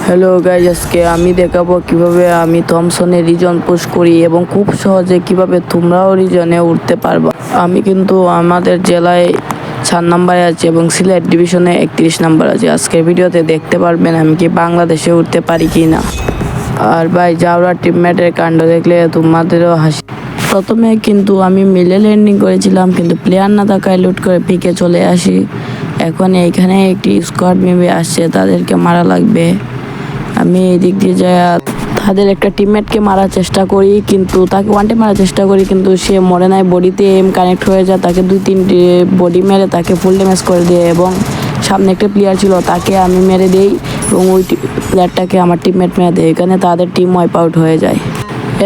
Hello guys, আজকে আমি দেখাবো কিভাবে আমি থমসনে রিজন পুশ করি এবং খুব সহজে কিভাবে তোমরাও রিজনে উঠতে পারবা। আমি কিন্তু আমাদের জেলায় 4 নাম্বারে আছি এবং সিলেট ডিভিশনে 31 নাম্বার আছে। আজকের ভিডিওতে দেখতে পারবেন আমি কি বাংলাদেশে উঠতে পারি কি না। আর ভাই জাউরা টিমমেটের কাণ্ড দেখলে তোমাদেরও হাসি। প্রথমে কিন্তু আমি মিলে ল্যান্ডিং করেছিলাম, কিন্তু প্লেয়ার না থাকায় লুট করে পিকে চলে আসি। এখন এইখানে একটি স্কোয়াড মেবি আসছে, তাদেরকে মারা লাগবে। আমি এই দিক দিয়ে যাই, তাদের একটা টিমমেটকে মারার চেষ্টা করি, কিন্তু তাকে ওয়ানটে মারার চেষ্টা করি, কিন্তু সে মরে নাই। বডিতে এম কানেক্ট হয়ে যায়, তাকে 2-3টে বডি মেরে তাকে ফুল ড্যামেজ করে দিয়ে, এবং সামনে একটা প্লেয়ার ছিল তাকে আমি মেরে দিই এবং ওই প্লেয়ারটাকে আমার টিমমেট মেরে দেয়। এখানে তাদের টিম ওয়াইপ আউট হয়ে যায়।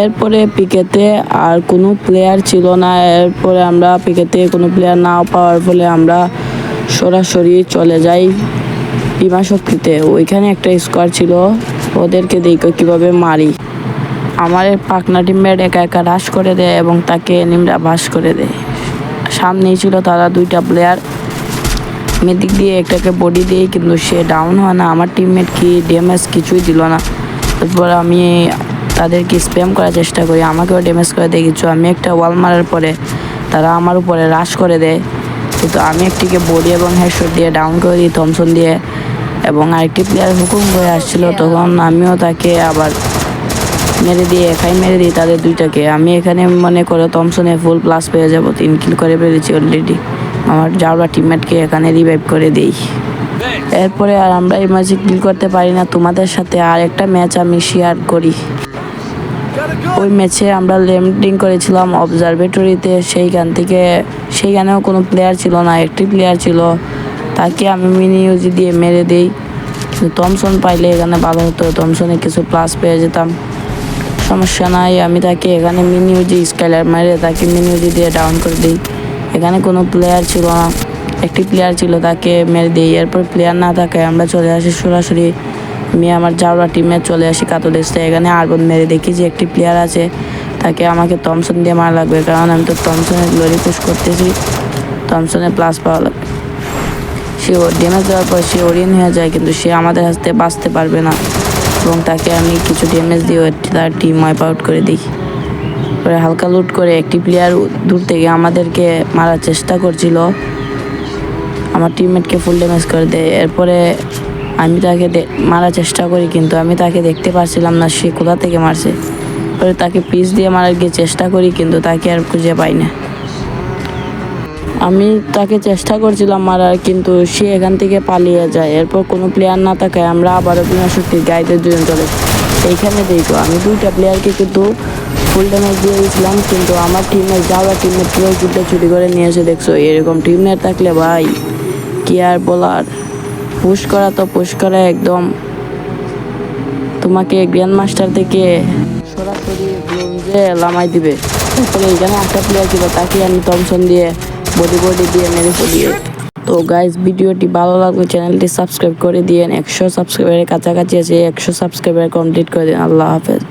এরপরে পিকেতে আর কোনো প্লেয়ার ছিল না। এরপরে আমরা পিকেতে কোনো প্লেয়ার না পাওয়ার ফলে আমরা সরাসরি চলে যাই বিমা শক্তিতে। ওইখানে একটা স্কোয়াড ছিল, ওদেরকে দেখো কিভাবে মারি। আমার পাকনা টিমমেট একা একা রাশ করে দেয় এবং তাকে নিমরা বাস করে দেয়। সামনেই ছিল তারা 2টা প্লেয়ার, মেদিক দিয়ে একটাকে বডি দিই, কিন্তু সে ডাউন হয় না। আমার টিমমেট কি ড্যামেজ কিছুই দিল না। তারপর আমি তাদেরকে স্প্যাম করার চেষ্টা করি, আমাকেও ড্যামেজ করে দেয় কিছু। আমি একটা ওয়াল মারার পরে তারা আমার উপরে রাশ করে দেয়, কিন্তু আমি একটিকে বডি এবং হেডশট দিয়ে ডাউন করে দিই থমসন দিয়ে। এবং আরেকটি প্লেয়ার হুকুম করে আসছিল, তখন আমিও তাকে আবার মেরে দিয়ে একাই মেরে দিই তাদের 2টাকে। আমি এখানে মনে করো থমসনে ফুল প্লাস পেয়ে যাব, 3 কিল করে পেরেছি অলরেডি। আমার জাউরা টিমমেটকে এখানে রিভাইভ করে দিই। এরপরে আর আমরা এই ম্যাচে কিল করতে পারি না। তোমাদের সাথে আর একটা ম্যাচ আমি শেয়ার করি। ওই ম্যাচে আমরা ল্যান্ডিং করেছিলাম অবজারভেটরিতে। সেইখানেও কোনো প্লেয়ার ছিল না, একটি প্লেয়ার ছিল, তাকে আমি মিনি ইউজি দিয়ে মেরে দিই। থমসন পাইলে এখানে ভালো হতো, থমসনে কিছু প্লাস পেয়ে যেতাম। সমস্যা নাই, আমি তাকে এখানে মিনি ইউজি স্কাইলার মেরে তাকে মিনি ইউজি দিয়ে ডাউন করে দিই। এখানে কোনো প্লেয়ার ছিল না, একটি প্লেয়ার ছিল, তাকে মেরে দিই। এরপর প্লেয়ার না থাকায় আমরা চলে আসি সরাসরি, আমি আমার জাউরা টিমে চলে আসি কাতদেশে। এখানে আর্বন মেরে দেখি যে একটি প্লেয়ার আছে, তাকে আমাকে থমসন দিয়ে মারা লাগবে, কারণ আমি তো থমসনে গ্লোরি পুশ করতেছি, থমসনে প্লাস পাওয়া লাগবে। সে ড্যামেজ দেওয়ার পর সে ওরিয়ন হয়ে যায়, কিন্তু সে আমাদের হাতে বাঁচতে পারবে না, এবং তাকে আমি কিছু ড্যামেজ দিয়ে তার টিম ওয়াইপ আউট করে দিই। পরে হালকা লুট করে একটি প্লেয়ার দূর থেকে আমাদেরকে মারার চেষ্টা করছিল, আমার টিমমেটকে ফুল ড্যামেজ করে দেয়। এরপরে আমি তাকে মারার চেষ্টা করি, কিন্তু আমি তাকে দেখতে পাচ্ছিলাম না সে কোথা থেকে মারছে। পরে তাকে পিস দিয়ে মারার গিয়ে চেষ্টা করি, কিন্তু তাকে আর খুঁজে পাই না। আমি তাকে চেষ্টা করছিলাম মারার, কিন্তু সে এখান থেকে পালিয়ে যায়। এরপর কোনো প্লেয়ার না থাকায় আমরা আবারও বিনা শক্তির গাইডের 2জন চলে। এইখানে দেখো আমি 2টা প্লেয়ারকে কিন্তু ফুল ড্যামেজ দিয়ে দিয়েছিলাম, কিন্তু আমার টিমের যাওয়া টিমমেট কেউ কিন্তু চুরি করে নিয়ে এসে দেখছো। এরকম টিমমেট থাকলে ভাই কি আর বলার। পুশ করা একদম তোমাকে গ্র্যান্ড মাস্টার থেকে সরাসরি ব্রোঞ্জে লামাই দিবে। তারপরে এখানে একটা প্লেয়ার ছিল, তাকে আমি থমসন দিয়ে বডি দিয়ে মেরে ফেলি। তো গাইজ, ভিডিওটি ভালো লাগলে চ্যানেলটি সাবস্ক্রাইব করে দিয়েন। 100 সাবস্ক্রাইবারের কাছাকাছি আছে, 100 সাবস্ক্রাইবার কমপ্লিট করে দিন। আল্লাহ হাফেজ।